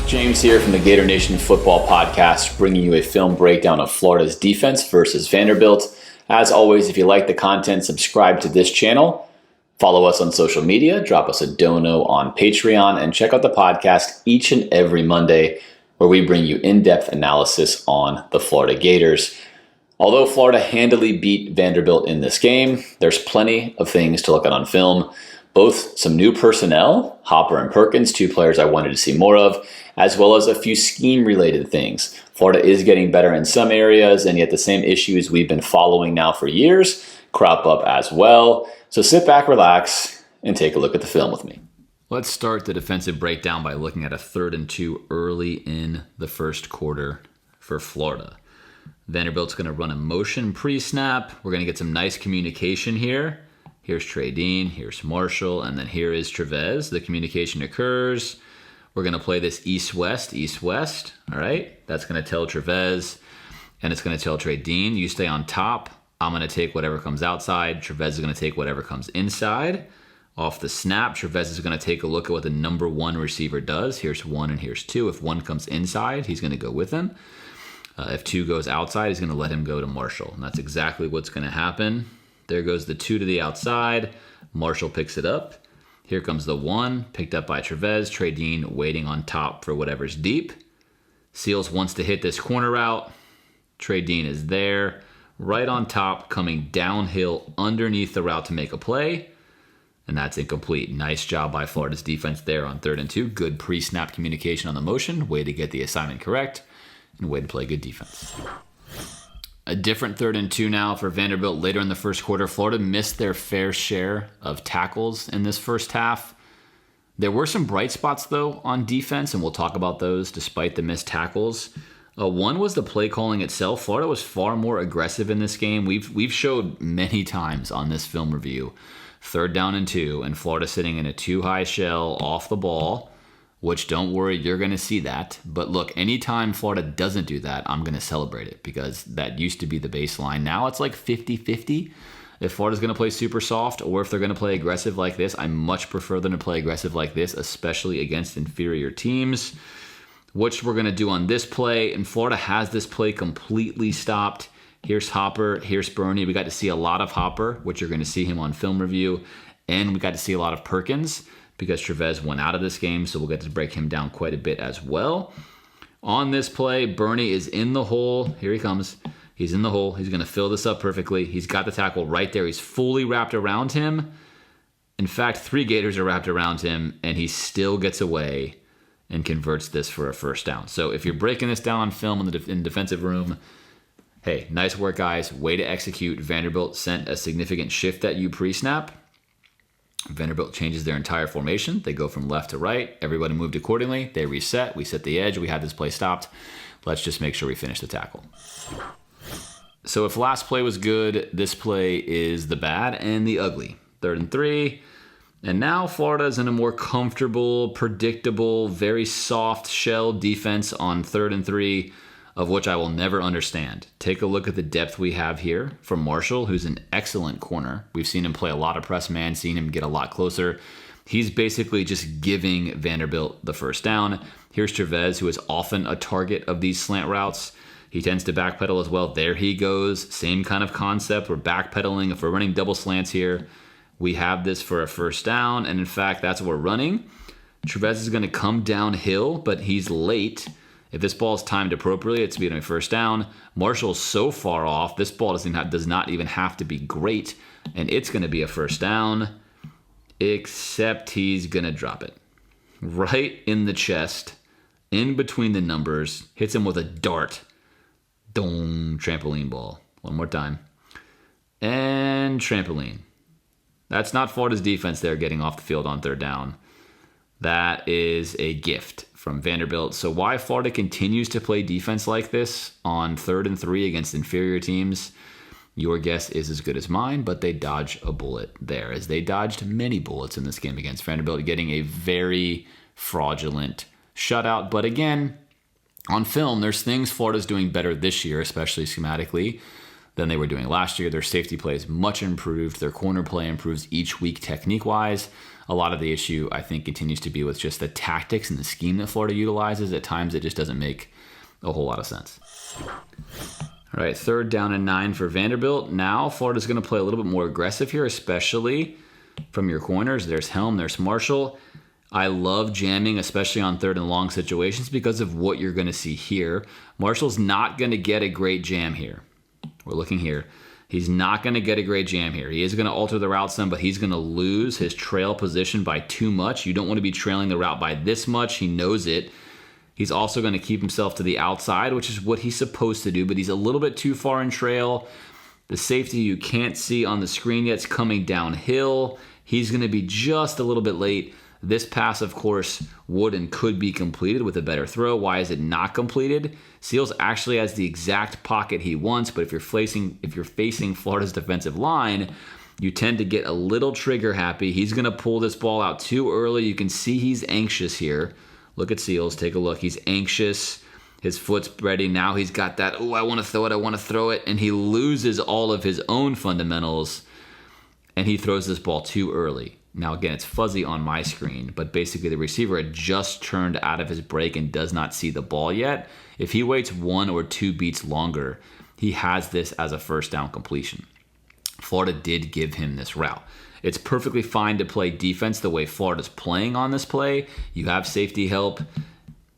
James here from the Gator Nation Football Podcast, bringing you a film breakdown of Florida's defense versus Vanderbilt. As always, if you like the content, subscribe to this channel, follow us on social media, drop us a dono on Patreon, and check out the podcast each and every Monday, where we bring you in-depth analysis on the Florida Gators. Although Florida handily beat Vanderbilt in this game, there's plenty of things to look at on film. Both some new personnel, Hopper and Perkins, two players I wanted to see more of, as well as a few scheme-related things. Florida is getting better in some areas, and yet the same issues we've been following now for years crop up as well. So sit back, relax, and take a look at the film with me. Let's start the defensive breakdown by looking at a 3rd and 2 early in the first quarter for Florida. Vanderbilt's going to run a motion pre-snap. We're going to get some nice communication here. Here's Trey Dean, here's Marshall, and then here is Trevez. The communication occurs. We're going to play this east-west, east-west. All right, that's going to tell Trevez, and it's going to tell Trey Dean, you stay on top. I'm going to take whatever comes outside. Trevez is going to take whatever comes inside. Off the snap, Trevez is going to take a look at what the number 1 receiver does. Here's 1 and here's 2. If 1 comes inside, he's going to go with him. If 2 goes outside, he's going to let him go to Marshall. And that's exactly what's going to happen. There goes the 2 to the outside. Marshall picks it up. Here comes the 1, picked up by Trevez. Trey Dean waiting on top for whatever's deep. Seals wants to hit this corner route. Trey Dean is there, right on top, coming downhill underneath the route to make a play. And that's incomplete. Nice job by Florida's defense there on 3rd and 2. Good pre-snap communication on the motion. Way to get the assignment correct. And way to play good defense. A different 3rd and 2 now for Vanderbilt later in the first quarter. Florida missed their fair share of tackles in this first half. There were some bright spots, though, on defense, and we'll talk about those despite the missed tackles. One was the play calling itself. Florida was far more aggressive in this game. We've showed many times on this film review 3rd down and 2, and Florida sitting in a too-high shell off the ball, which, don't worry, you're going to see that. But look, anytime Florida doesn't do that, I'm going to celebrate it because that used to be the baseline. Now it's like 50-50. If Florida's going to play super soft or if they're going to play aggressive like this, I much prefer them to play aggressive like this, especially against inferior teams, which we're going to do on this play. And Florida has this play completely stopped. Here's Hopper, here's Burney. We got to see a lot of Hopper, which you're going to see him on film review. And we got to see a lot of Perkins, because Trevez went out of this game, so we'll get to break him down quite a bit as well. On this play, Burney is in the hole. Here he comes. He's in the hole. He's going to fill this up perfectly. He's got the tackle right there. He's fully wrapped around him. In fact, 3 Gators are wrapped around him, and he still gets away and converts this for a first down. So if you're breaking this down on film in the defensive room, hey, nice work, guys. Way to execute. Vanderbilt sent a significant shift at you pre-snap. Vanderbilt changes their entire formation. They go from left to right. Everybody moved accordingly. They reset. We set the edge. We had this play stopped. Let's just make sure we finish the tackle. So if last play was good, this play is the bad and the ugly. 3rd and 3. And now Florida's in a more comfortable, predictable, very soft shell defense on 3rd and 3, of which I will never understand. Take a look at the depth we have here from Marshall, who's an excellent corner. We've seen him play a lot of press man, seen him get a lot closer. He's basically just giving Vanderbilt the first down. Here's Trevez, who is often a target of these slant routes. He tends to backpedal as well. There he goes. Same kind of concept. We're backpedaling. If we're running double slants here, we have this for a first down. And in fact, that's what we're running. Trevez is going to come downhill, but he's late. If this ball is timed appropriately, it's going to be a first down. Marshall's so far off, this ball does not even have to be great, and it's going to be a first down, except he's going to drop it. Right in the chest, in between the numbers, hits him with a dart. Dong, trampoline ball. One more time. And trampoline. That's not Florida's defense there getting off the field on 3rd down. That is a gift from Vanderbilt. So why Florida continues to play defense like this on 3rd and 3 against inferior teams, your guess is as good as mine, but they dodge a bullet there, as they dodged many bullets in this game against Vanderbilt, getting a very fraudulent shutout. But again, on film, there's things Florida's doing better this year, especially schematically, than they were doing last year. Their safety play is much improved. Their corner play improves each week technique-wise. A lot of the issue, I think, continues to be with just the tactics and the scheme that Florida utilizes. At times, it just doesn't make a whole lot of sense. All right, 3rd down and 9 for Vanderbilt. Now, Florida's going to play a little bit more aggressive here, especially from your corners. There's Helm, there's Marshall. I love jamming, especially on 3rd and long situations, because of what you're going to see here. Marshall's not going to get a great jam here. We're looking here. He's not going to get a great jam here. He is going to alter the route some, but he's going to lose his trail position by too much. You don't want to be trailing the route by this much. He knows it. He's also going to keep himself to the outside, which is what he's supposed to do, but he's a little bit too far in trail. The safety you can't see on the screen yet is coming downhill. He's going to be just a little bit late. This pass, of course, would and could be completed with a better throw. Why is it not completed? Seals actually has the exact pocket he wants, but if you're facing Florida's defensive line, you tend to get a little trigger happy. He's going to pull this ball out too early. You can see he's anxious here. Look at Seals. Take a look. He's anxious. His foot's ready. Now he's got that, I want to throw it. And he loses all of his own fundamentals, and he throws this ball too early. Now, again, it's fuzzy on my screen, but basically the receiver had just turned out of his break and does not see the ball yet. If he waits 1 or 2 beats longer, he has this as a 1st down completion. Florida did give him this route. It's perfectly fine to play defense the way Florida's playing on this play. You have safety help.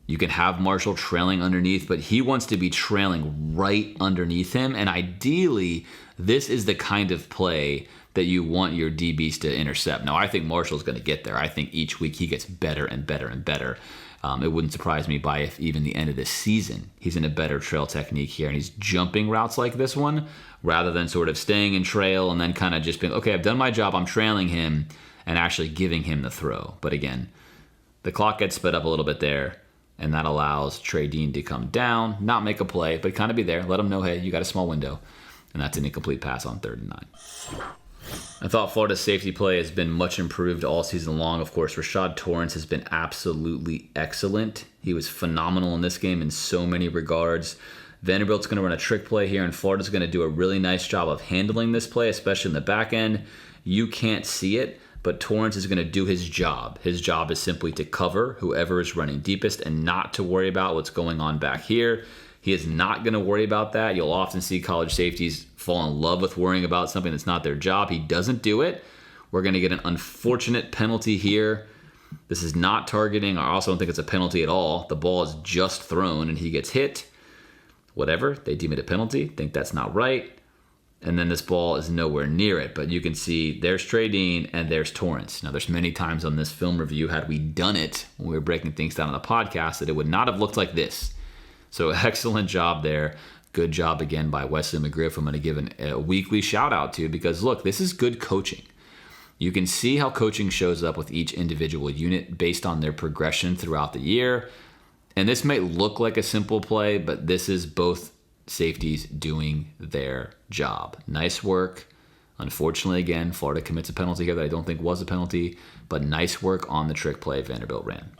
You can have Marshall trailing underneath, but he wants to be trailing right underneath him. And ideally, this is the kind of play that you want your DBs to intercept. Now, I think Marshall's going to get there. I think each week he gets better and better and better. It wouldn't surprise me by if even the end of the season, he's in a better trail technique here, and he's jumping routes like this one rather than sort of staying in trail and then kind of just being, okay, I've done my job, I'm trailing him, and actually giving him the throw. But again, the clock gets sped up a little bit there, and that allows Trey Dean to come down, not make a play, but kind of be there, let him know, hey, you got a small window, and that's an incomplete pass on 3rd and 9. I thought Florida's safety play has been much improved all season long. Of course, Rashad Torrance has been absolutely excellent. He was phenomenal in this game in so many regards. Vanderbilt's going to run a trick play here, and Florida's going to do a really nice job of handling this play, especially in the back end. You can't see it, but Torrance is going to do his job. His job is simply to cover whoever is running deepest and not to worry about what's going on back here. He is not going to worry about that. You'll often see college safeties fall in love with worrying about something that's not their job. He doesn't do it. We're going to get an unfortunate penalty here. This is not targeting. I also don't think it's a penalty at all. The ball is just thrown and he gets hit. Whatever. They deem it a penalty. Think that's not right. And then this ball is nowhere near it. But you can see there's Trey Dean and there's Torrance. Now, there's many times on this film review, had we done it when we were breaking things down on the podcast, that it would not have looked like this. So excellent job there. Good job again by Wesley McGriff. I'm going to give a weekly shout out to, because look, this is good coaching. You can see how coaching shows up with each individual unit based on their progression throughout the year. And this may look like a simple play, but this is both safeties doing their job. Nice work. Unfortunately, again, Florida commits a penalty here that I don't think was a penalty, but nice work on the trick play Vanderbilt ran.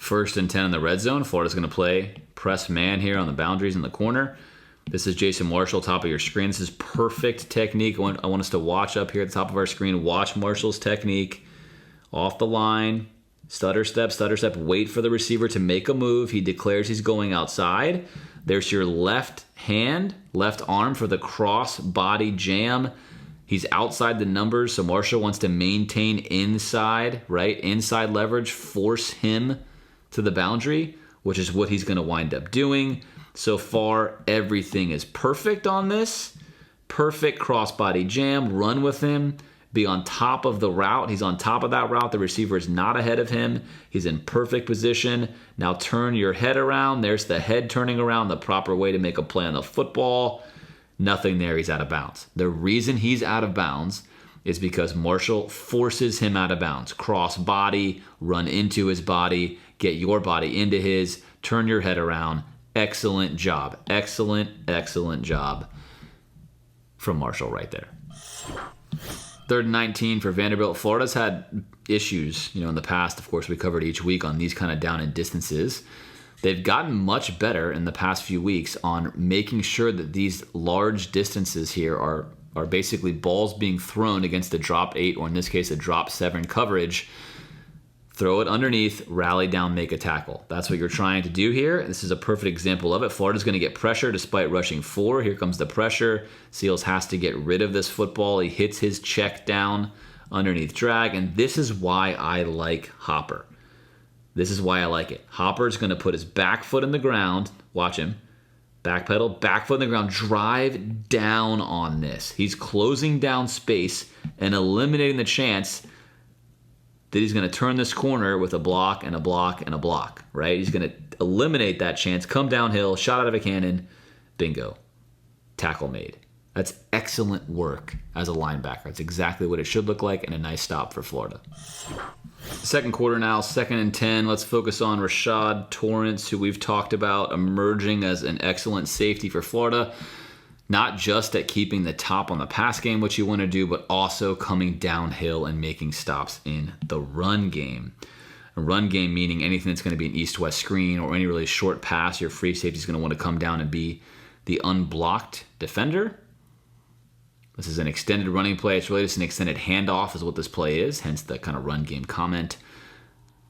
1st and 10 in the red zone. Florida's going to play press man here on the boundaries in the corner. This is Jason Marshall, top of your screen. This is perfect technique. I want us to watch up here at the top of our screen. Watch Marshall's technique. Off the line. Stutter step, wait for the receiver to make a move. He declares he's going outside. There's your left arm for the cross body jam. He's outside the numbers, so Marshall wants to maintain inside, right? Inside leverage, force him to the boundary, which is what he's going to wind up doing. So far, everything is perfect on this. Perfect crossbody jam, run with him, be on top of the route. He's on top of that route. The receiver is not ahead of him. He's in perfect position. Now turn your head around. There's the head turning around, the proper way to make a play on the football. Nothing there. He's out of bounds. The reason he's out of bounds is because Marshall forces him out of bounds. Cross body, run into his body, get your body into his, turn your head around. Excellent job. Excellent job from Marshall right there. 3rd and 19 for Vanderbilt. Florida's had issues, in the past. Of course, we covered each week on these kind of down and distances. they've gotten much better in the past few weeks on making sure that these large distances here are basically balls being thrown against a drop 8, or in this case, a drop 7 coverage. Throw it underneath, rally down, make a tackle. That's what you're trying to do here. This is a perfect example of it. Florida's going to get pressure despite rushing 4. Here comes the pressure. Seals has to get rid of this football. He hits his check down underneath drag, and this is why I like Hopper. This is why I like it. Hopper's going to put his back foot in the ground. Watch him. Backpedal, back foot in the ground, drive down on this. He's closing down space and eliminating the chance that he's going to turn this corner with a block and a block and a block, right? He's going to eliminate that chance, come downhill, shot out of a cannon, bingo, tackle made. That's excellent work as a linebacker. That's exactly what it should look like, and a nice stop for Florida. Second quarter now, 2nd and 10. Let's focus on Rashad Torrance, who we've talked about emerging as an excellent safety for Florida. Not just at keeping the top on the pass game, which you want to do, but also coming downhill and making stops in the run game. A run game meaning anything that's going to be an east-west screen or any really short pass, your free safety is going to want to come down and be the unblocked defender. This is an extended running play. It's really just an extended handoff is what this play is, hence the kind of run game comment.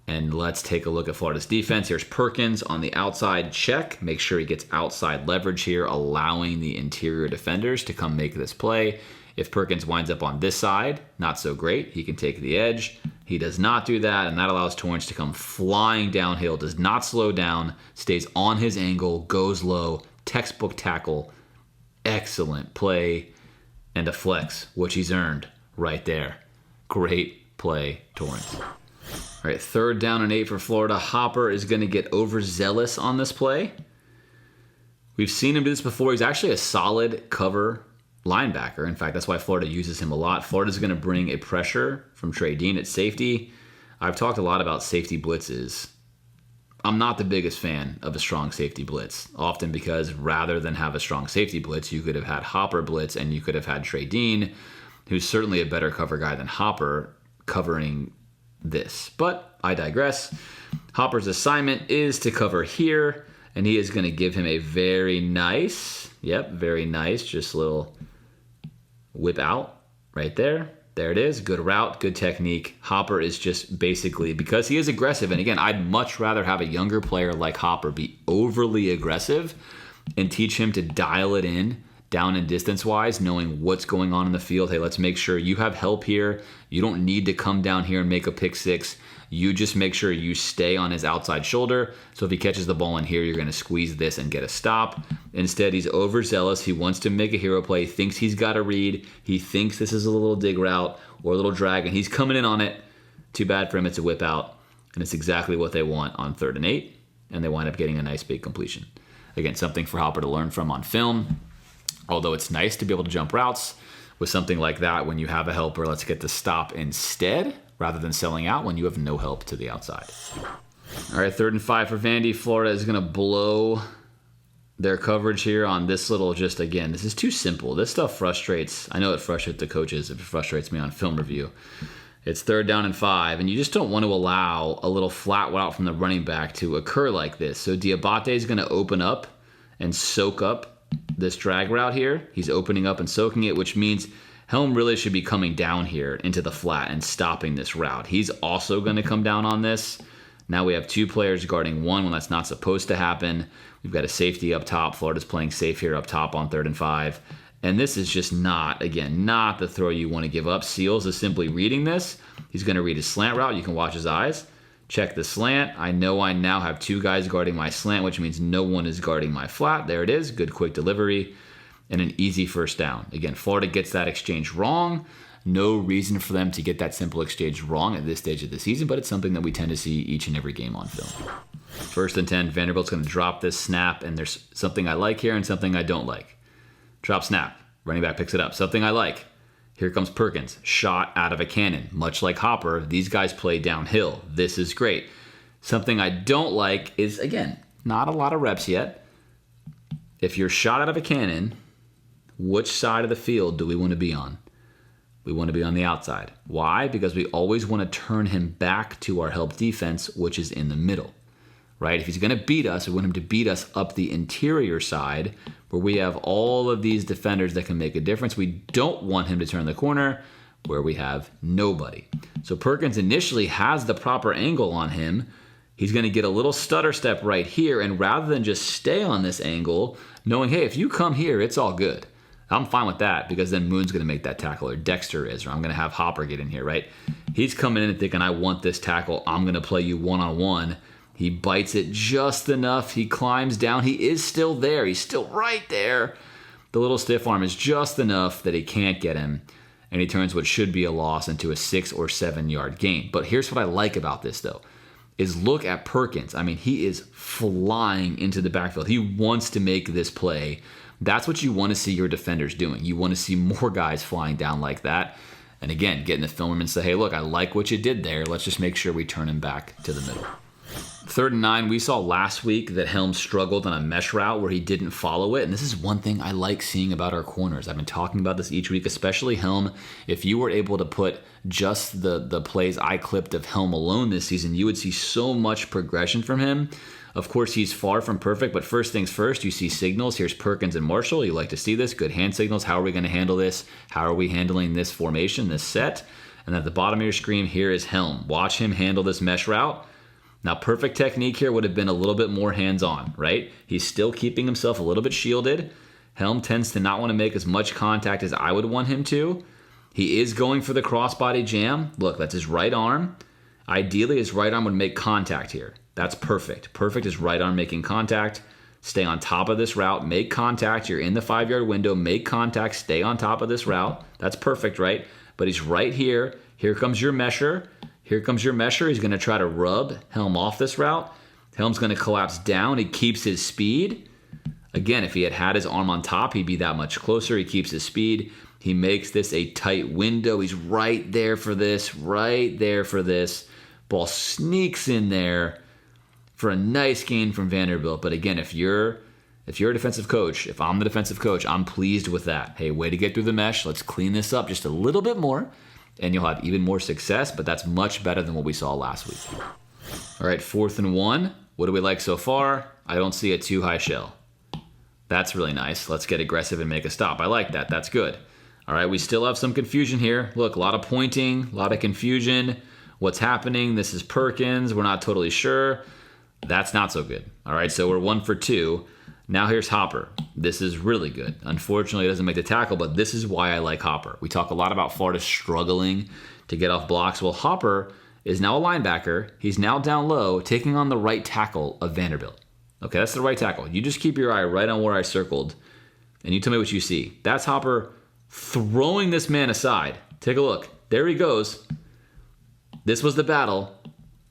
And let's take a look at Florida's defense. Here's Perkins on the outside check. Make sure he gets outside leverage here, allowing the interior defenders to come make this play. If Perkins winds up on this side, not so great. He can take the edge. He does not do that, and that allows Torrance to come flying downhill, does not slow down, stays on his angle, goes low, textbook tackle. Excellent play and a flex, which he's earned right there. Great play, Torrance. All right, 3rd down and 8 for Florida. Hopper is going to get overzealous on this play. We've seen him do this before. He's actually a solid cover linebacker. In fact, that's why Florida uses him a lot. Florida's going to bring a pressure from Trey Dean at safety. I've talked a lot about safety blitzes. I'm not the biggest fan of a strong safety blitz, often because rather than have a strong safety blitz, you could have had Hopper blitz and you could have had Trey Dean, who's certainly a better cover guy than Hopper, covering this. But I digress. Hopper's assignment is to cover here, and he is going to give him a very nice, very nice, just a little whip out right there. There it is. Good route, good technique. Hopper is just basically, because he is aggressive, and again, I'd much rather have a younger player like Hopper be overly aggressive and teach him to dial it in down and distance-wise, knowing what's going on in the field. Hey, let's make sure you have help here. You don't need to come down here and make a pick six. You just make sure you stay on his outside shoulder. So if he catches the ball in here, you're going to squeeze this and get a stop. Instead, he's overzealous. He wants to make a hero play. He thinks he's got a read. He thinks this is a little dig route or a little drag, and he's coming in on it. Too bad for him. It's a whip out, and it's exactly what they want on 3rd and 8, and they wind up getting a nice big completion. Again, something for Hopper to learn from on film. Although it's nice to be able to jump routes with something like that when you have a helper. Let's get the stop instead rather than selling out when you have no help to the outside. All right, 3rd and 5 for Vandy. Florida is going to blow their coverage here on this little, just again, this is too simple. This stuff frustrates. I know it frustrates the coaches. It frustrates me on film review. It's 3rd down and 5, and you just don't want to allow a little flat route from the running back to occur like this. So Diabate is going to open up and soak up this drag route here. He's opening up and soaking it, which means Helm really should be coming down here into the flat and stopping this route. He's also going to come down on this. Now we have 2 players guarding 1 when that's not supposed to happen. We've got a safety up top. Florida's playing safe here up top on 3rd and 5. And this is just not the throw you want to give up. Seals is simply reading this. He's going to read his slant route. You can watch his eyes. Check the slant. I know I now have 2 guys guarding my slant, which means no one is guarding my flat. There it is. Good quick delivery and an easy 1st down. Again, Florida gets that exchange wrong. No reason for them to get that simple exchange wrong at this stage of the season, but it's something that we tend to see each and every game on film. 1st and 10, Vanderbilt's going to drop this snap, and there's something I like here and something I don't like. Drop snap. Running back picks it up. Something I like. Here comes Perkins, shot out of a cannon. Much like Hopper, these guys play downhill. This is great. Something I don't like is, again, not a lot of reps yet. If you're shot out of a cannon, which side of the field do we want to be on? We want to be on the outside. Why? Because we always want to turn him back to our help defense, which is in the middle. right? If he's going to beat us, we want him to beat us up the interior side where we have all of these defenders that can make a difference. We don't want him to turn the corner where we have nobody. So Perkins initially has the proper angle on him. He's going to get a little stutter step right here, and rather than just stay on this angle, knowing, hey, if you come here, it's all good. I'm fine with that because then Moon's going to make that tackle, or Dexter is, or I'm going to have Hopper get in here, right? He's coming in and thinking, I want this tackle. I'm going to play you one-on-one. He bites it just enough. He climbs down. He is still there. He's still right there. The little stiff arm is just enough that he can't get him, and he turns what should be a loss into a 6 or 7 yard gain. But here's what I like about this, though, is look at Perkins. I mean, he is flying into the backfield. He wants to make this play. That's what you want to see your defenders doing. You want to see more guys flying down like that. And again, getting the film and say, hey, look, I like what you did there. Let's just make sure we turn him back to the middle. 3rd and 9, we saw last week that Helm struggled on a mesh route where he didn't follow it. And this is one thing I like seeing about our corners. I've been talking about this each week, especially Helm. If you were able to put just the plays I clipped of Helm alone this season, you would see so much progression from him. Of course, he's far from perfect, but first things first, you see signals. Here's Perkins and Marshall. You like to see this. Good hand signals. How are we going to handle this? How are we handling this formation, this set? And at the bottom of your screen, here is Helm. Watch him handle this mesh route. Now, perfect technique here would have been a little bit more hands-on, right? He's still keeping himself a little bit shielded. Helm tends to not want to make as much contact as I would want him to. He is going for the crossbody jam. Look, that's his right arm. Ideally, his right arm would make contact here. That's perfect. Perfect is right arm making contact. Stay on top of this route. Make contact. You're in the 5 yard window. Make contact. Stay on top of this route. That's perfect, right? But he's right here. Here comes your mesher. Here comes your mesher. He's going to try to rub Helm off this route. Helm's going to collapse down. He keeps his speed. Again, if he had his arm on top, he'd be that much closer. He keeps his speed. He makes this a tight window. He's right there for this. Right there for this. Ball sneaks in there for a nice gain from Vanderbilt. But again, if you're a defensive coach, if I'm the defensive coach, I'm pleased with that. Hey, way to get through the mesh. Let's clean this up just a little bit more, and you'll have even more success, but that's much better than what we saw last week. All right, 4th and 1. What do we like so far? I don't see a too high shell. That's really nice. Let's get aggressive and make a stop. I like that. That's good. All right, we still have some confusion here. Look, a lot of pointing, a lot of confusion. What's happening? This is Perkins. We're not totally sure. That's not so good. All right, so we're 1 for 2. Now here's Hopper. This is really good. Unfortunately, it doesn't make the tackle, but this is why I like Hopper. We talk a lot about Florida struggling to get off blocks. Well, Hopper is now a linebacker. He's now down low, taking on the right tackle of Vanderbilt. Okay, that's the right tackle. You just keep your eye right on where I circled, and you tell me what you see. That's Hopper throwing this man aside. Take a look. There he goes. This was the battle.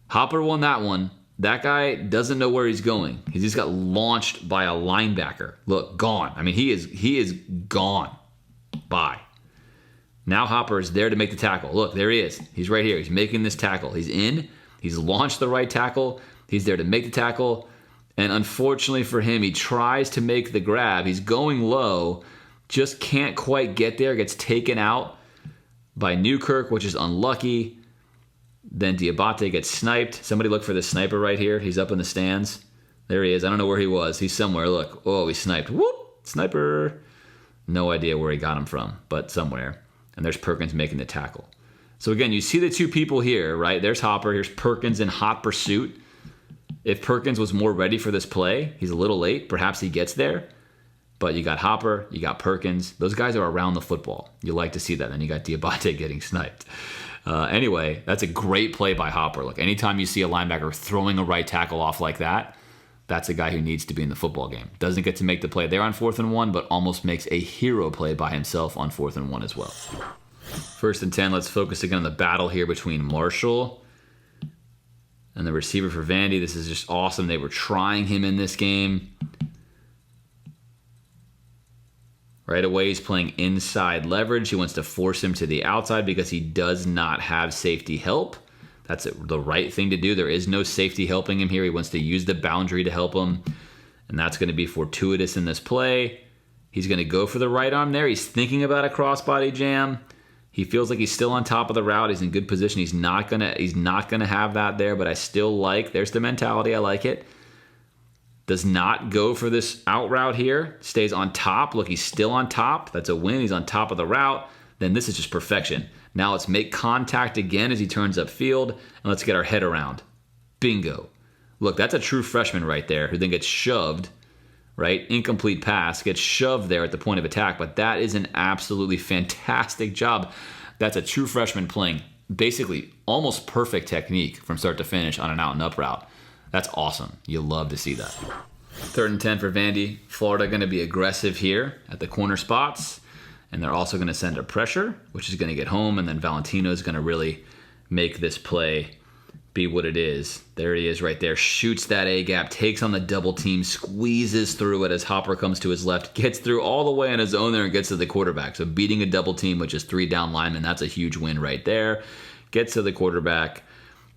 Hopper won that one. That guy doesn't know where he's going. He just got launched by a linebacker. Look, gone. I mean, he is gone. Bye. Now Hopper is there to make the tackle. Look, there he is. He's right here. He's making this tackle. He's in. He's launched the right tackle. He's there to make the tackle. And unfortunately for him, he tries to make the grab. He's going low. Just can't quite get there. Gets taken out by Newkirk, which is unlucky. Then Diabate gets sniped. Somebody look for this sniper right here. He's up in the stands. There he is. I don't know where he was. He's somewhere. Look. Oh, he sniped. Whoop! Sniper. No idea where he got him from, but somewhere. And there's Perkins making the tackle. So again, you see the two people here, right? There's Hopper. Here's Perkins in hot pursuit. If Perkins was more ready for this play, he's a little late. Perhaps he gets there. But you got Hopper, you got Perkins. Those guys are around the football. You like to see that. Then you got Diabate getting sniped. Anyway, that's a great play by Hopper. Look, anytime you see a linebacker throwing a right tackle off like that, that's a guy who needs to be in the football game. Doesn't get to make the play there on 4th and 1, but almost makes a hero play by himself on 4th and 1 as well. 1st and 10, let's focus again on the battle here between Marshall and the receiver for Vandy. This is just awesome. They were trying him in this game. Right away, he's playing inside leverage. He wants to force him to the outside because he does not have safety help. That's the right thing to do. There is no safety helping him here. He wants to use the boundary to help him, and that's going to be fortuitous in this play. He's going to go for the right arm there. He's thinking about a crossbody jam. He feels like he's still on top of the route. He's in good position. He's not gonna have that there, but I still like. There's the mentality. I like it. Does not go for this out route here. Stays on top. Look, he's still on top. That's a win. He's on top of the route. Then this is just perfection. Now let's make contact again as he turns upfield, and let's get our head around. Bingo. Look, that's a true freshman right there who then gets shoved, right? Incomplete pass, gets shoved there at the point of attack, but that is an absolutely fantastic job. That's a true freshman playing basically almost perfect technique from start to finish on an out and up route. That's awesome. You love to see that. 3rd and 10 for Vandy. Florida going to be aggressive here at the corner spots, and they're also going to send a pressure, which is going to get home, and then Valentino is going to really make this play be what it is. There he is right there. Shoots that A-gap, takes on the double team, squeezes through it as Hopper comes to his left, gets through all the way on his own there and gets to the quarterback. So beating a double team, which is 3 down linemen, that's a huge win right there. Gets to the quarterback.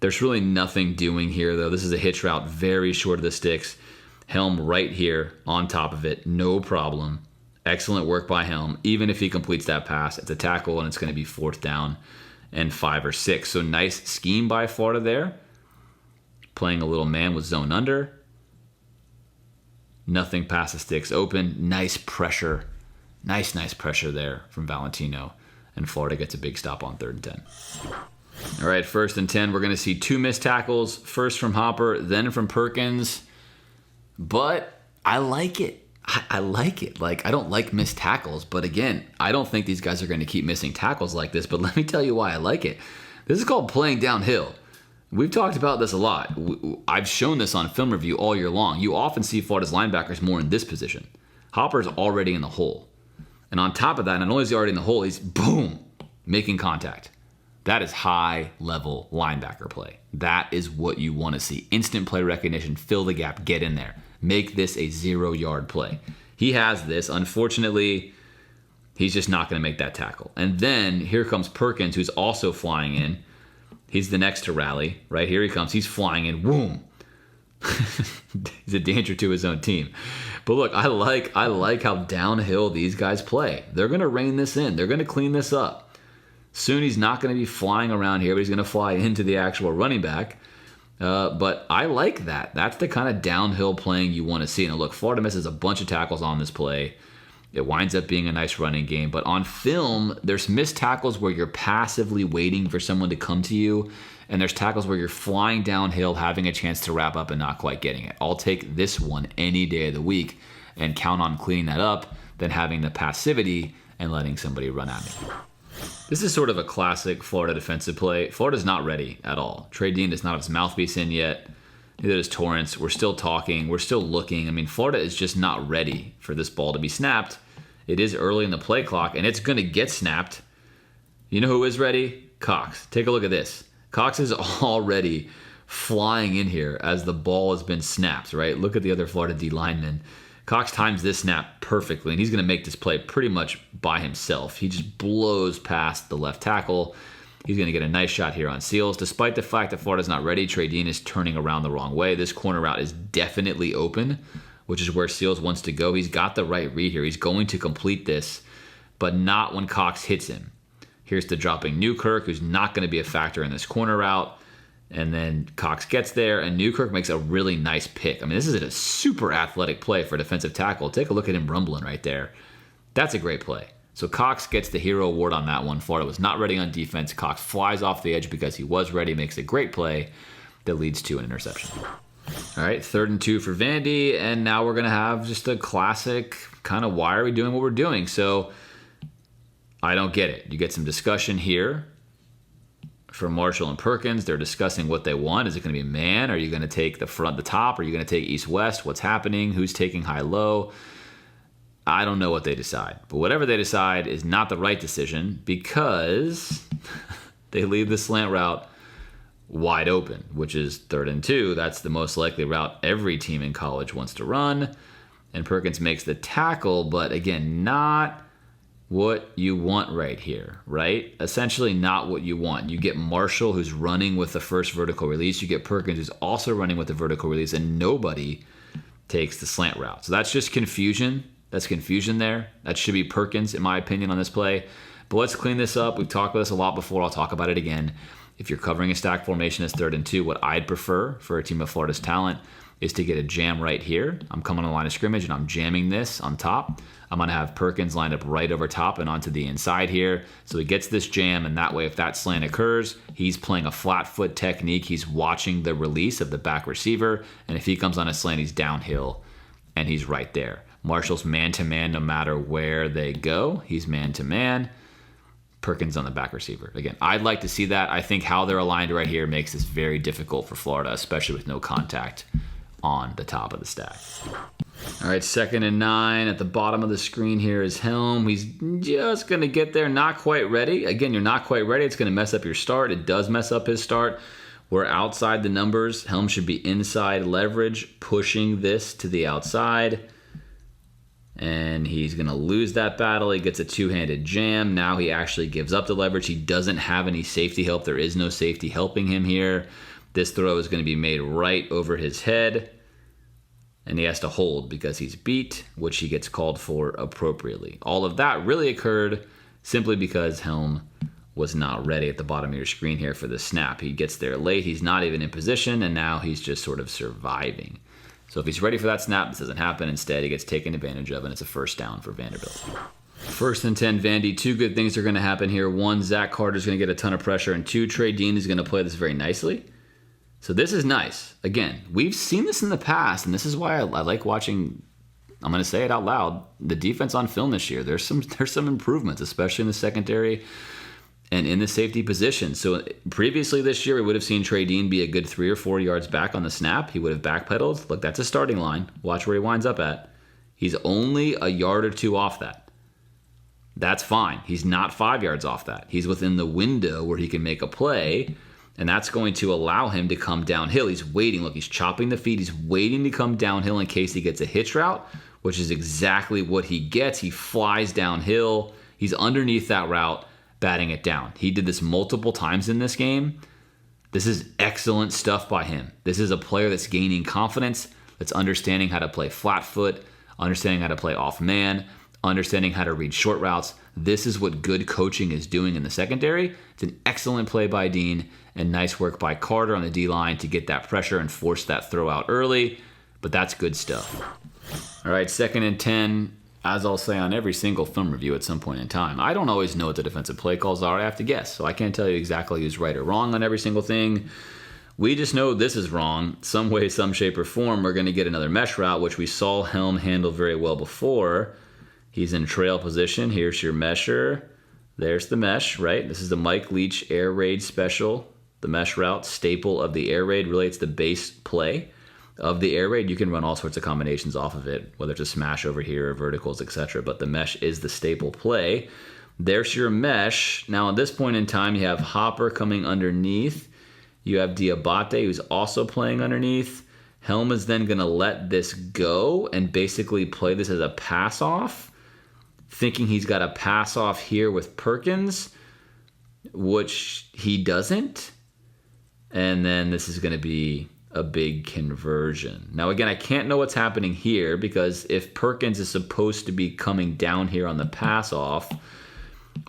There's really nothing doing here, though. This is a hitch route, very short of the sticks. Helm right here on top of it, no problem. Excellent work by Helm. Even if he completes that pass, it's a tackle, and it's going to be 4th down and 5 or 6. So nice scheme by Florida there. Playing a little man with zone under. Nothing past the sticks open. Nice pressure. Nice pressure there from Valentino. And Florida gets a big stop on 3rd and 10. All right, 1st and 10. We're going to see 2 missed tackles. First from Hopper, then from Perkins. But I like it. I like it. Like, I don't like missed tackles, but again, I don't think these guys are going to keep missing tackles like this, but let me tell you why I like it. This is called playing downhill. We've talked about this a lot. I've shown this on film review all year long. You often see Florida's linebackers more in this position. Hopper's already in the hole. And on top of that, not only is he already in the hole, he's, boom, making contact. That is high-level linebacker play. That is what you want to see. Instant play recognition, fill the gap, get in there. Make this a 0-yard play. He has this. Unfortunately, he's just not going to make that tackle. And then here comes Perkins, who's also flying in. He's the next to rally. Right here he comes. He's flying in. Boom. He's a danger to his own team. But look, I like how downhill these guys play. They're going to rein this in. They're going to clean this up. Soon he's not going to be flying around here, but he's going to fly into the actual running back. But I like that. That's the kind of downhill playing you want to see. And look, Florida misses a bunch of tackles on this play. It winds up being a nice running game. But on film, there's missed tackles where you're passively waiting for someone to come to you. And there's tackles where you're flying downhill, having a chance to wrap up and not quite getting it. I'll take this one any day of the week and count on cleaning that up than having the passivity and letting somebody run at me. This is sort of a classic Florida defensive play. Florida's not ready at all. Trey Dean does not have his mouthpiece in yet. Neither does Torrance. We're still talking. We're still looking. I mean, Florida is just not ready for this ball to be snapped. It is early in the play clock, and it's going to get snapped. You know who is ready? Cox. Take a look at this. Cox is already flying in here as the ball has been snapped, right? Look at the other Florida D linemen. Cox times this snap perfectly, and he's going to make this play pretty much by himself. He just blows past the left tackle. He's going to get a nice shot here on Seals. Despite the fact that Florida's not ready, Trey Dean is turning around the wrong way. This corner route is definitely open, which is where Seals wants to go. He's got the right read here. He's going to complete this, but not when Cox hits him. Here's the dropping Newkirk, who's not going to be a factor in this corner route. And then Cox gets there, and Newkirk makes a really nice pick. I mean, this is a super athletic play for a defensive tackle. Take a look at him rumbling right there. That's a great play. So Cox gets the hero award on that one. Florida was not ready on defense. Cox flies off the edge because he was ready, makes a great play that leads to an interception. All right, 3rd and 2 for Vandy, and now we're going to have just a classic kind of why are we doing what we're doing? So I don't get it. You get some discussion here from Marshall and Perkins. They're discussing what they want. Is it going to be man? Are you going to take the front, the top? Are you going to take east-west? What's happening? Who's taking high-low? I don't know what they decide. But whatever they decide is not the right decision because they leave the slant route wide open, which is 3rd and 2. That's the most likely route every team in college wants to run. And Perkins makes the tackle, but again, not what you want right here, right? Essentially not what you want. You get Marshall, who's running with the first vertical release. You get Perkins, who's also running with the vertical release, and nobody takes the slant route. So that's just confusion. That's confusion there. That should be Perkins, in my opinion, on this play. But let's clean this up. We've talked about this a lot before. I'll talk about it again. If you're covering a stack formation as 3rd and 2, what I'd prefer for a team of Florida's talent is to get a jam right here. I'm coming on the line of scrimmage and I'm jamming this on top. I'm going to have Perkins lined up right over top and onto the inside here. So he gets this jam, and that way if that slant occurs, he's playing a flat foot technique. He's watching the release of the back receiver, and if he comes on a slant, he's downhill, and he's right there. Marshall's man-to-man no matter where they go. He's man-to-man. Perkins on the back receiver. Again, I'd like to see that. I think how they're aligned right here makes this very difficult for Florida, especially with no contact on the top of the stack. All right, 2nd and 9. At the bottom of the screen here is Helm. He's just going to get there, not quite ready. Again, you're not quite ready. It's going to mess up your start. It does mess up his start. We're outside the numbers. Helm should be inside leverage, pushing this to the outside. And he's going to lose that battle. He gets a two-handed jam. Now he actually gives up the leverage. He doesn't have any safety help. There is no safety helping him here. This throw is going to be made right over his head. And he has to hold because he's beat, which he gets called for appropriately. All of that really occurred simply because Helm was not ready at the bottom of your screen here for the snap. He gets there late. He's not even in position, and now he's just sort of surviving. So if he's ready for that snap, this doesn't happen. Instead, he gets taken advantage of, and it's a first down for Vanderbilt. 1st and 10, Vandy. Two good things are going to happen here. One, Zach Carter's going to get a ton of pressure, and two, Trey Dean is going to play this very nicely. So this is nice. Again, we've seen this in the past, and this is why I like watching, I'm going to say it out loud, the defense on film this year. There's some improvements, especially in the secondary and in the safety position. So previously this year, we would have seen Trey Dean be a good 3 or 4 yards back on the snap. He would have backpedaled. Look, that's a starting line. Watch where he winds up at. He's only a yard or two off that. That's fine. He's not 5 yards off that. He's within the window where he can make a play, and that's going to allow him to come downhill. He's waiting. Look, he's chopping the feet. He's waiting to come downhill in case he gets a hitch route, which is exactly what he gets. He flies downhill. He's underneath that route, batting it down. He did this multiple times in this game. This is excellent stuff by him. This is a player that's gaining confidence, that's understanding how to play flat foot, understanding how to play off man, understanding how to read short routes. This is what good coaching is doing in the secondary. It's an excellent play by Dean and nice work by Carter on the D-line to get that pressure and force that throw out early, but that's good stuff. All right, 2nd and 10, as I'll say on every single film review at some point in time, I don't always know what the defensive play calls are. I have to guess, so I can't tell you exactly who's right or wrong on every single thing. We just know this is wrong. Some way, some shape, or form, we're going to get another mesh route, which we saw Helm handle very well before. He's in trail position. Here's your mesher. There's the mesh, right? This is the Mike Leach air raid special. The mesh route, staple of the air raid. Really, it's the base play of the air raid. You can run all sorts of combinations off of it, whether it's a smash over here or verticals, etc. But the mesh is the staple play. There's your mesh. Now, at this point in time, you have Hopper coming underneath. You have Diabate, who's also playing underneath. Helm is then going to let this go and basically play this as a pass-off, thinking he's got a pass-off here with Perkins, which he doesn't. And then this is going to be a big conversion. Now, again, I can't know what's happening here because if Perkins is supposed to be coming down here on the pass-off,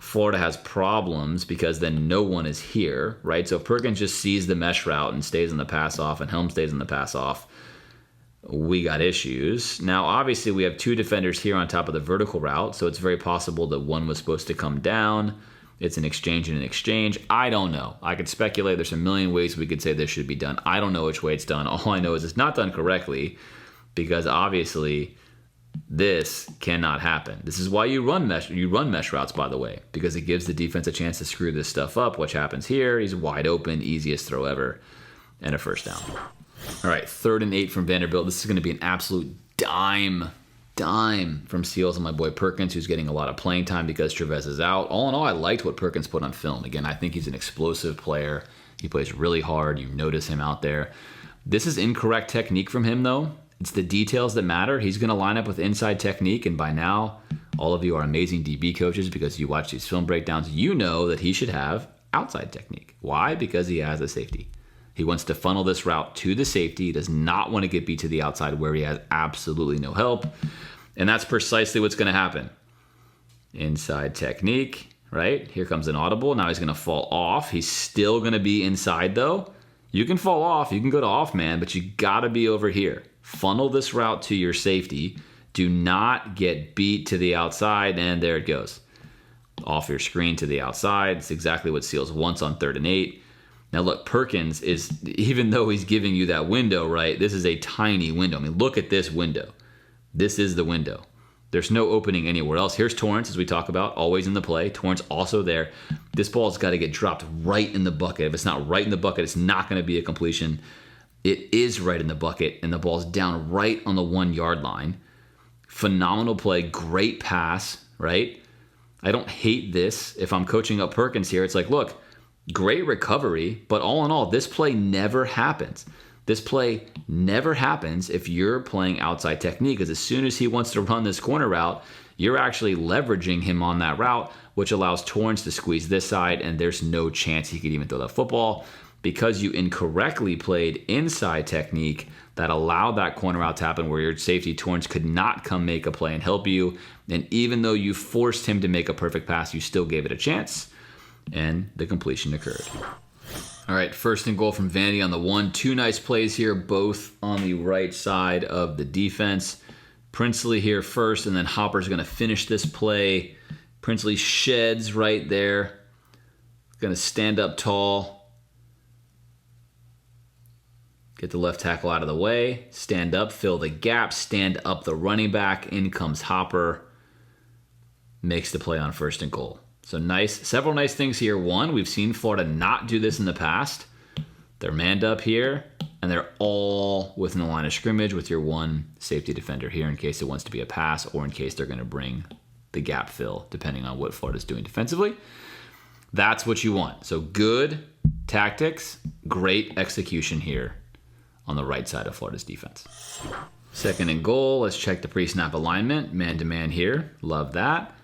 Florida has problems because then no one is here, right? So if Perkins just sees the mesh route and stays in the pass-off and Helm stays in the pass-off, we got issues. Now, obviously, we have two defenders here on top of the vertical route, so it's very possible that one was supposed to come down. It's an exchange and an exchange. I don't know. I could speculate. There's a million ways we could say this should be done. I don't know which way it's done. All I know is it's not done correctly because obviously this cannot happen. This is why you run mesh routes, by the way, because it gives the defense a chance to screw this stuff up. Which happens here. He's wide open, easiest throw ever, and a first down. All right, 3rd and 8 from Vanderbilt. This is going to be an absolute dime from Seals and my boy Perkins, who's getting a lot of playing time because Trevez is out. All in all, I liked what Perkins put on film. Again, I think he's an explosive player. He plays really hard. You notice him out there. This is incorrect technique from him, though. It's the details that matter. He's going to line up with inside technique, and by now, all of you are amazing DB coaches because you watch these film breakdowns. You know that he should have outside technique. Why? Because he has a safety. He wants to funnel this route to the safety. He does not want to get beat to the outside where he has absolutely no help. And that's precisely what's going to happen. Inside technique, right? Here comes an audible. Now he's going to fall off. He's still going to be inside, though. You can fall off. You can go to off man, but you got to be over here. Funnel this route to your safety. Do not get beat to the outside, and there it goes. Off your screen to the outside. It's exactly what Seals wants on 3rd and 8. Now look, Perkins is, even though he's giving you that window, right, this is a tiny window. I mean, look at this window. This is the window. There's no opening anywhere else. Here's Torrance, as we talk about, always in the play. Torrance also there. This ball's got to get dropped right in the bucket. If it's not right in the bucket, it's not going to be a completion. It is right in the bucket, and the ball's down right on the 1 yard line. Phenomenal play, great pass, right? I don't hate this. If I'm coaching up Perkins here, it's like, look, great recovery, but all in all, this play never happens. This play never happens if you're playing outside technique, because as soon as he wants to run this corner route, you're actually leveraging him on that route, which allows Torrance to squeeze this side, and there's no chance he could even throw that football. Because you incorrectly played inside technique, that allowed that corner route to happen where your safety Torrance could not come make a play and help you. And even though you forced him to make a perfect pass, you still gave it a chance, and the completion occurred. All right, 1st and goal from Vandy on the 1. 2 nice plays here, both on the right side of the defense. Princely here first, and then Hopper's going to finish this play. Princely sheds right there. Going to stand up tall. Get the left tackle out of the way. Stand up, fill the gap, stand up the running back. In comes Hopper. Makes the play on 1st and goal. So nice, several nice things here. 1, we've seen Florida not do this in the past. They're manned up here, and they're all within the line of scrimmage with your 1 safety defender here in case it wants to be a pass or in case they're going to bring the gap fill, depending on what Florida's doing defensively. That's what you want. So good tactics, great execution here on the right side of Florida's defense. 2nd and goal, let's check the pre-snap alignment. Man-to-man here, love that.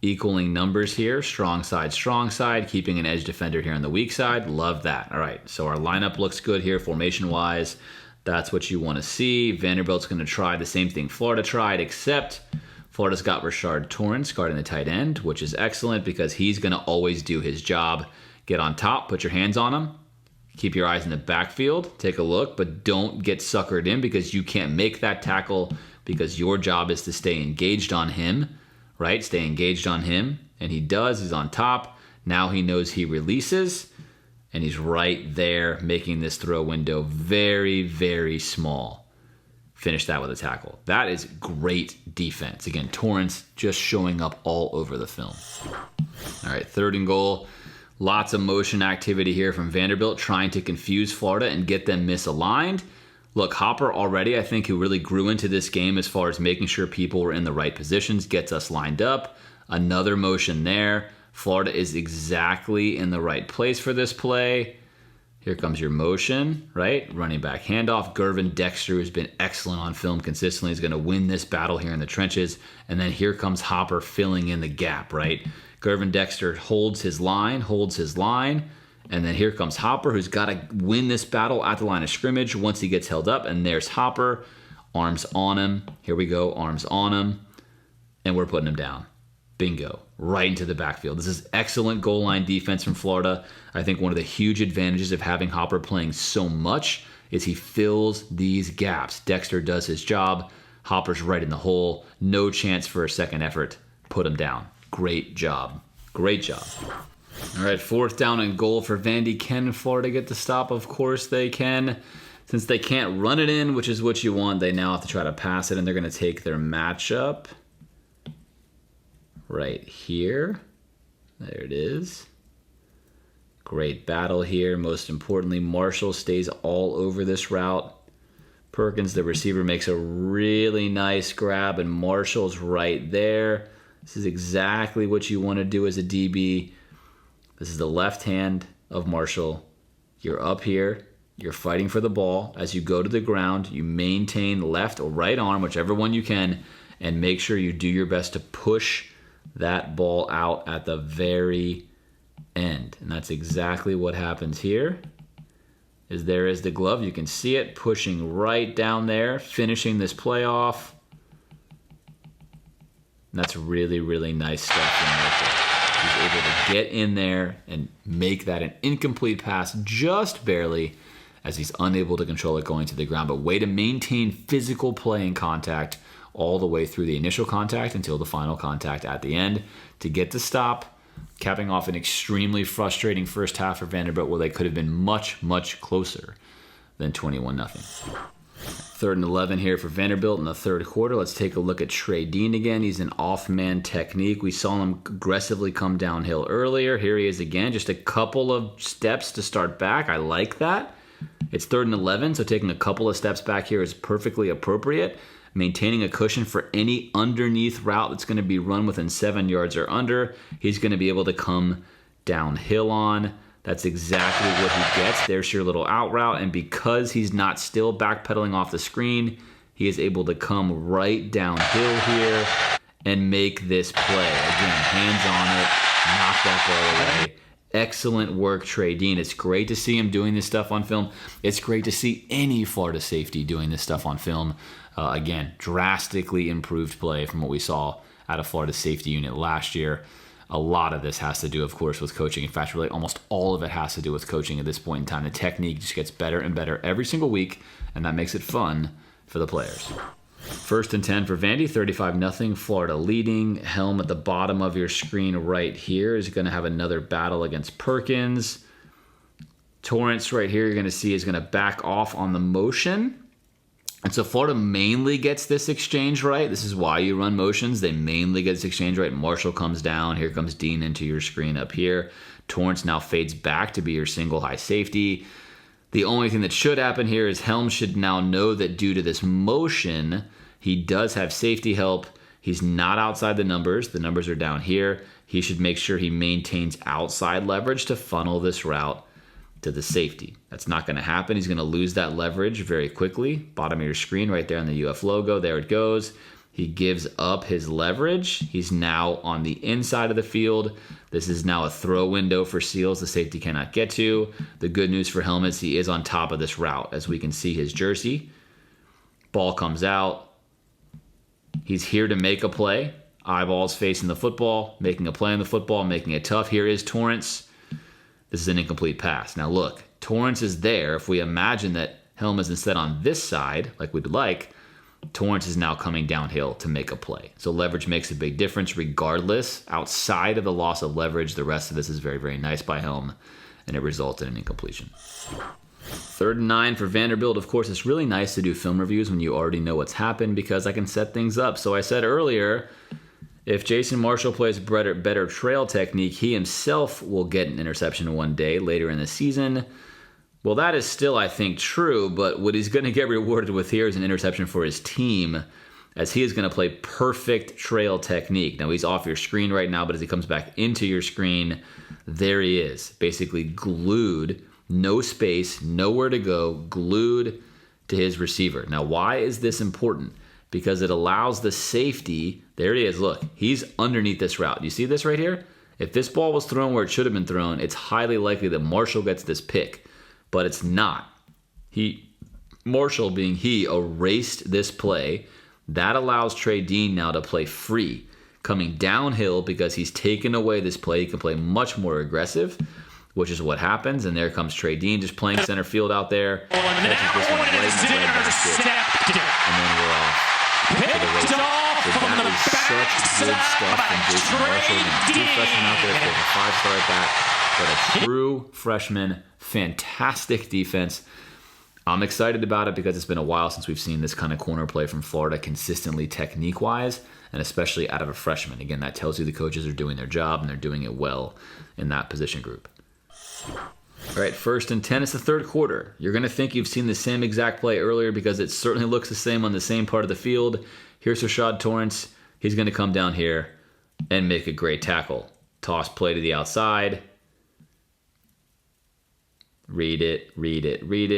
Equaling numbers here, strong side, keeping an edge defender here on the weak side. Love that. All right, so our lineup looks good here formation-wise. That's what you want to see. Vanderbilt's going to try the same thing Florida tried, except Florida's got Rashad Torrance guarding the tight end, which is excellent because he's going to always do his job. Get on top, put your hands on him. Keep your eyes in the backfield, take a look, but don't get suckered in because you can't make that tackle because your job is to stay engaged on him. Right? Stay engaged on him. And he does. He's on top. Now he knows he releases. And he's right there making this throw window very, very small. Finish that with a tackle. That is great defense. Again, Torrance just showing up all over the film. All right, 3rd and goal. Lots of motion activity here from Vanderbilt trying to confuse Florida and get them misaligned. Look, Hopper already, I think, who really grew into this game as far as making sure people were in the right positions, gets us lined up. Another motion there. Florida is exactly in the right place for this play. Here comes your motion, right? Running back handoff. Gervin Dexter, who's been excellent on film consistently, is going to win this battle here in the trenches. And then here comes Hopper filling in the gap, right? Gervin Dexter holds his line. And then here comes Hopper, who's got to win this battle at the line of scrimmage once he gets held up. And there's Hopper, arms on him. Here we go, arms on him. And we're putting him down. Bingo, right into the backfield. This is excellent goal line defense from Florida. I think one of the huge advantages of having Hopper playing so much is he fills these gaps. Dexter does his job. Hopper's right in the hole. No chance for a second effort. Put him down. Great job. Great job. All right, 4th down and goal for Vandy. Can Florida get the stop? Of course they can. Since they can't run it in, which is what you want, they now have to try to pass it, and they're going to take their matchup right here. There it is. Great battle here. Most importantly, Marshall stays all over this route. Perkins, the receiver, makes a really nice grab, and Marshall's right there. This is exactly what you want to do as a DB. This is the left hand of Marshall. You're up here. You're fighting for the ball. As you go to the ground, you maintain left or right arm, whichever one you can, and make sure you do your best to push that ball out at the very end. And that's exactly what happens here. Is there is the glove. You can see it pushing right down there, finishing this play off. And that's really, really nice stuff from Marshall. He's able to get in there and make that an incomplete pass just barely, as he's unable to control it going to the ground. But way to maintain physical play and contact all the way through the initial contact until the final contact at the end to get the stop, capping off an extremely frustrating first half for Vanderbilt where they could have been much, much closer than 21-0. 3rd and 11 here for Vanderbilt in the third quarter. Let's take a look at Trey Dean again. He's an off-man technique. We saw him aggressively come downhill earlier. Here he is again. Just a couple of steps to start back. I like that. It's 3rd and 11, so taking a couple of steps back here is perfectly appropriate. Maintaining a cushion for any underneath route that's going to be run within 7 yards or under. He's going to be able to come downhill on. That's exactly what he gets. There's your little out route. And because he's not still backpedaling off the screen, he is able to come right downhill here and make this play. Again, hands on it, knock that ball away. Excellent work, Trey Dean. It's great to see him doing this stuff on film. It's great to see any Florida safety doing this stuff on film. Again, drastically improved play from what we saw out of Florida's safety unit last year. A lot of this has to do, of course, with coaching. In fact, really almost all of it has to do with coaching at this point in time. The technique just gets better and better every single week, and that makes it fun for the players. 1st and 10 for Vandy, 35-0, Florida leading. Helm at the bottom of your screen right here is going to have another battle against Perkins. Torrance right here you're going to see is going to back off on the motion. And so Florida mainly gets this exchange right. This is why you run motions. They mainly get this exchange right. Marshall comes down. Here comes Dean into your screen up here. Torrance now fades back to be your single high safety. The only thing that should happen here is Helm should now know that due to this motion, he does have safety help. He's not outside the numbers. The numbers are down here. He should make sure he maintains outside leverage to funnel this route to the safety. That's not going to happen. He's going to lose that leverage very quickly. Bottom of your screen right there on the UF logo. There it goes. He gives up his leverage. He's now on the inside of the field. This is now a throw window for Seals the safety cannot get to. The good news for Helm is he is on top of this route. As we can see his jersey. Ball comes out. He's here to make a play. Eyeballs facing the football, making a play on the football, making it tough. Here is Torrance. This is an incomplete pass. Now look, Torrance is there. If we imagine that Helm is instead on this side, like we'd like, Torrance is now coming downhill to make a play. So leverage makes a big difference regardless. Outside of the loss of leverage, the rest of this is very, very nice by Helm, and it resulted in an incompletion. 3rd and 9 for Vanderbilt. Of course, it's really nice to do film reviews when you already know what's happened because I can set things up. So I said earlier, if Jason Marshall plays better trail technique, he himself will get an interception one day later in the season. Well, that is still, I think, true, but what he's going to get rewarded with here is an interception for his team, as he is going to play perfect trail technique. Now, he's off your screen right now, but as he comes back into your screen, there he is, basically glued, no space, nowhere to go, glued to his receiver. Now, why is this important? Because it allows the safety, there he is, look, he's underneath this route. You see this right here? If this ball was thrown where it should have been thrown, it's highly likely that Marshall gets this pick, but it's not. Marshall, being he, erased this play. That allows Trey Dean now to play free, coming downhill because he's taken away this play. He can play much more aggressive, which is what happens, and there comes Trey Dean just playing center field out there. Catches this one right in the basket, and then we're off. Picked off from the Such good stuff from Jason Marshall. Two freshmen out there for a 5-star at that, but a true freshman. Fantastic defense. I'm excited about it because it's been a while since we've seen this kind of corner play from Florida consistently technique-wise, and especially out of a freshman. Again, that tells you the coaches are doing their job and they're doing it well in that position group. All right, 1st and 10. It's the third quarter. You're going to think you've seen the same exact play earlier because it certainly looks the same on the same part of the field. Here's Rashad Torrance. He's going to come down here and make a great tackle. Toss play to the outside. Read it.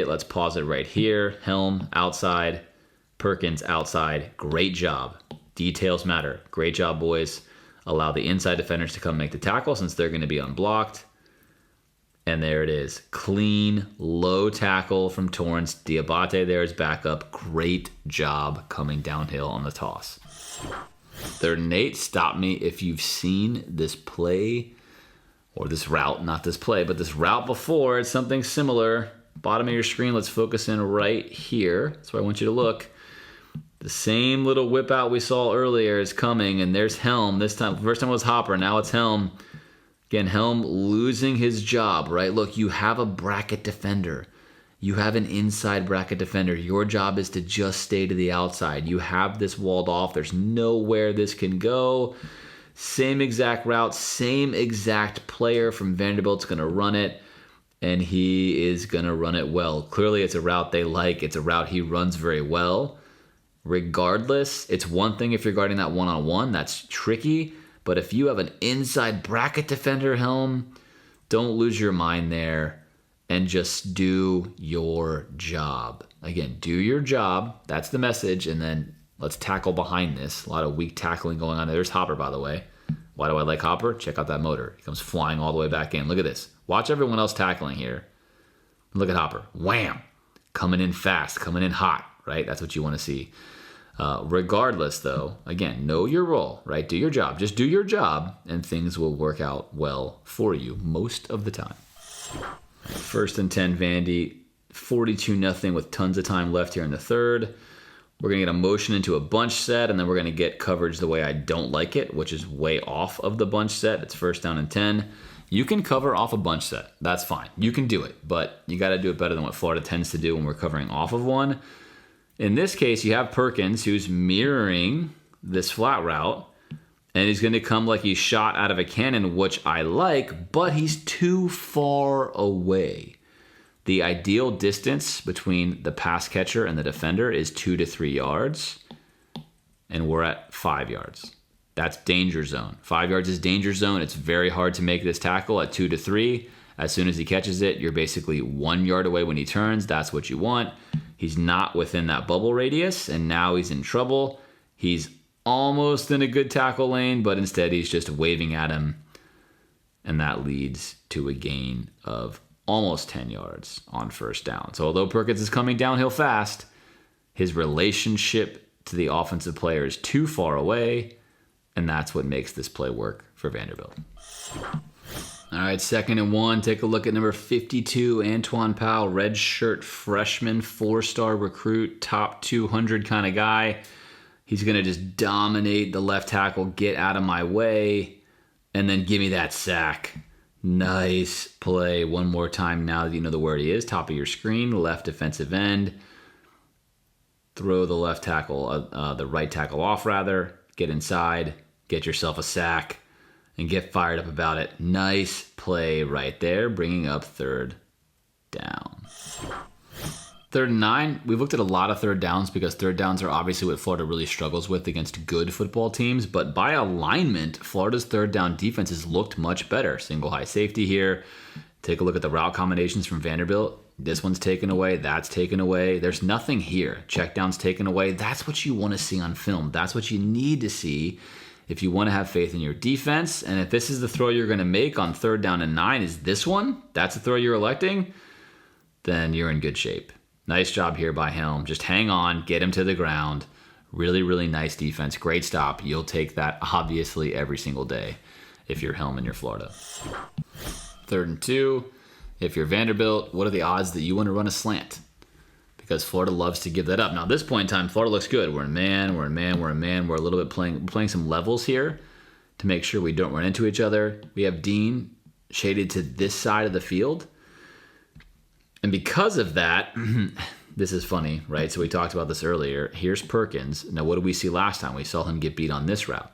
Let's pause it right here. Helm outside. Perkins outside. Great job. Details matter. Great job, boys. Allow the inside defenders to come make the tackle since they're going to be unblocked. And there it is. Clean, low tackle from Torrance. Diabate there is back up. Great job coming downhill on the toss. 3rd and 8. Stop me if you've seen this play or this route. Not this play, but this route before. It's something similar. bottom of your screen, let's focus in right here. That's where I want you to look. The same little whip out we saw earlier is coming, and there's Helm. This time, first time it was Hopper, now it's Helm. Again, Helm losing his job, right? Look, you have a bracket defender. You have an inside bracket defender. Your job is to just stay to the outside. You have this walled off. There's nowhere this can go. Same exact route, same exact player from Vanderbilt's going to run it, and he is going to run it well. Clearly, it's a route they like. It's a route he runs very well. Regardless, it's one thing if you're guarding that one-on-one. That's tricky. But if you have an inside bracket defender, Helm, don't lose your mind there and just do your job. Again, do your job. That's the message. And then let's tackle behind this. A lot of weak tackling going on. There's Hopper, by the way. Why do I like Hopper? Check out that motor. He comes flying all the way back in. Look at this. Watch everyone else tackling here. Look at Hopper. Wham! Coming in fast, coming in hot, right? That's what you want to see. Regardless, though, again, know your role, right? Do your job. Just do your job, and things will work out well for you most of the time. First and 10, Vandy, 42-0 with tons of time left here in the third. We're going to get a motion into a bunch set, and then we're going to get coverage the way I don't like it, which is way off of the bunch set. It's first down and 10. You can cover off a bunch set. That's fine. You can do it, but you got to do it better than what Florida tends to do when we're covering off of one. In this case, you have Perkins, who's mirroring this flat route, and he's going to come like he's shot out of a cannon, which I like, but he's too far away. The ideal distance between the pass catcher and the defender is 2 to 3 yards, and we're at 5 yards. That's danger zone. 5 yards is danger zone. It's very hard to make this tackle at 2 to 3. As soon as he catches it, you're basically 1 yard away when he turns. That's what you want. He's not within that bubble radius, and now he's in trouble. He's almost in a good tackle lane, but instead he's just waving at him, and that leads to a gain of almost 10 yards on first down. So although Perkins is coming downhill fast, his relationship to the offensive player is too far away, and that's what makes this play work for Vanderbilt. All right, 2nd and 1. Take a look at number 52, Antoine Powell, red shirt freshman, 4-star recruit, top 200 kind of guy. He's going to just dominate the left tackle, get out of my way, and then give me that sack. Nice play. One more time now that you know where he is. Top of your screen, left defensive end. Throw the left tackle, the right tackle off rather. Get inside, get yourself a sack, and get fired up about it. Nice play right there, bringing up third down. 3rd and 9, we've looked at a lot of third downs because third downs are obviously what Florida really struggles with against good football teams, but by alignment, Florida's third down defense has looked much better. Single high safety here. Take a look at the route combinations from Vanderbilt. This one's taken away, that's taken away. There's nothing here. Checkdown's taken away. That's what you want to see on film. That's what you need to see if you want to have faith in your defense. And if this is the throw you're going to make on 3rd down and 9 is this one, that's the throw you're electing, then you're in good shape. Nice job here by Helm. Just hang on, get him to the ground. Really, really nice defense. Great stop. You'll take that obviously every single day if you're Helm and you're Florida. 3rd and 2. If you're Vanderbilt, what are the odds that you want to run a slant? Because Florida loves to give that up. Now, at this point in time, Florida looks good. We're in man, we're in man, we're in man. We're a little bit playing some levels here to make sure we don't run into each other. We have Dean shaded to this side of the field. And because of that, this is funny, right? So we talked about this earlier. Here's Perkins. Now, what did we see last time? We saw him get beat on this route.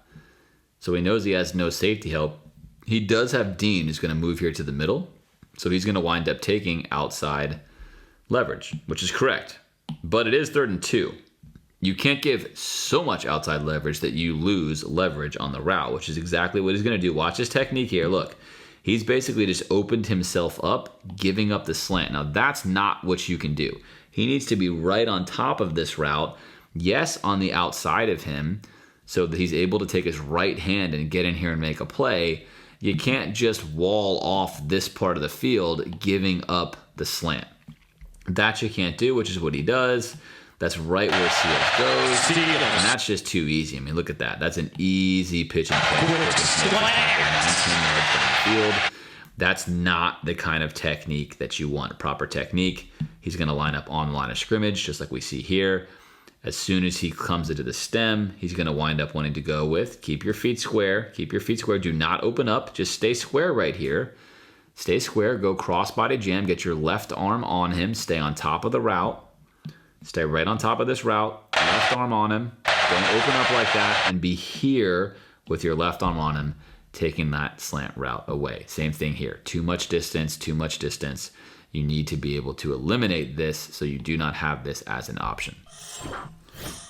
So he knows he has no safety help. He does have Dean who's going to move here to the middle. So he's going to wind up taking outside leverage, which is correct. But it is 3rd and 2. You can't give so much outside leverage that you lose leverage on the route, which is exactly what he's going to do. Watch his technique here. Look, he's basically just opened himself up, giving up the slant. Now, that's not what you can do. He needs to be right on top of this route. Yes, on the outside of him, so that he's able to take his right hand and get in here and make a play. You can't just wall off this part of the field, giving up the slant. That you can't do, which is what he does. That's right where Seals goes. And that's just too easy. I mean, look at that. That's an easy pitch and catch. 19 yards down the field. That's not the kind of technique that you want. Proper technique. He's going to line up on the line of scrimmage, just like we see here. As soon as he comes into the stem, he's going to wind up wanting to go with keep your feet square. Keep your feet square. Do not open up. Just stay square right here. Stay square. Go cross-body jam. Get your left arm on him. Stay on top of the route. Stay right on top of this route. Left arm on him. Don't open up like that. And be here with your left arm on him, taking that slant route away. Same thing here. Too much distance. Too much distance. You need to be able to eliminate this so you do not have this as an option.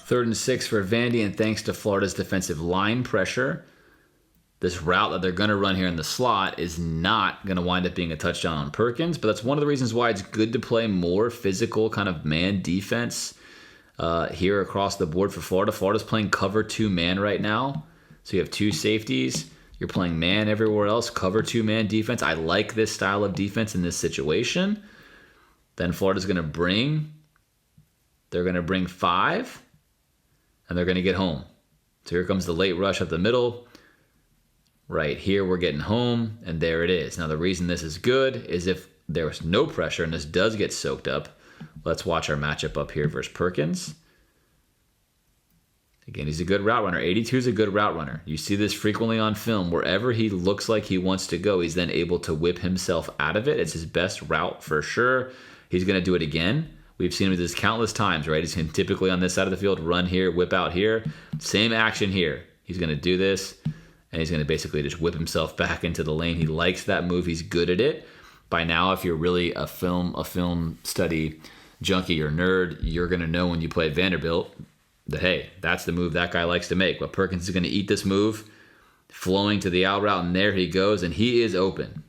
3rd and 6 for Vandy, and thanks to Florida's defensive line pressure, this route that they're going to run here in the slot is not going to wind up being a touchdown on Perkins, but that's one of the reasons why it's good to play more physical kind of man defense here across the board for Florida. Florida's playing cover 2 man right now, so you have 2 safeties. You're playing man everywhere else, cover 2 man defense. I like this style of defense in this situation. Then Florida's going to bring 5, and they're going to get home. So here comes the late rush up the middle. Right here, we're getting home, and there it is. Now, the reason this is good is if there was no pressure and this does get soaked up. Let's watch our matchup up here versus Perkins. Again, he's a good route runner. 82 is a good route runner. You see this frequently on film. Wherever he looks like he wants to go, he's then able to whip himself out of it. It's his best route for sure. He's going to do it again. We've seen him do this countless times, right? He's going to typically on this side of the field run here, whip out here. Same action here. He's going to do this, and he's going to basically just whip himself back into the lane. He likes that move. He's good at it. By now, if you're really a film study junkie or nerd, you're going to know when you play at Vanderbilt that, hey, that's the move that guy likes to make. But Perkins is going to eat this move, flowing to the out route, and there he goes, and he is open.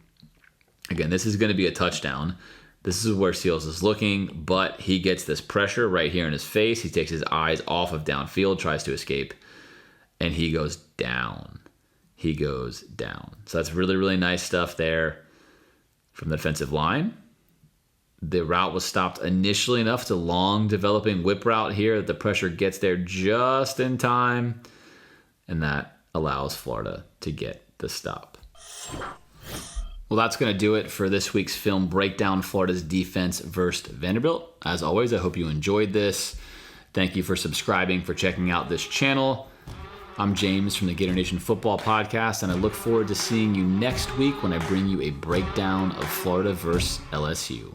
Again, this is going to be a touchdown. This is where Seals is looking, but he gets this pressure right here in his face. He takes his eyes off of downfield, tries to escape, and he goes down. He goes down. So that's really, really nice stuff there from the defensive line. The route was stopped initially enough to long developing whip route here that the pressure gets there just in time, and that allows Florida to get the stop. Well, that's going to do it for this week's film breakdown, Florida's defense versus Vanderbilt. As always, I hope you enjoyed this. Thank you for subscribing, for checking out this channel. I'm James from the Gator Nation Football Podcast, and I look forward to seeing you next week when I bring you a breakdown of Florida versus LSU.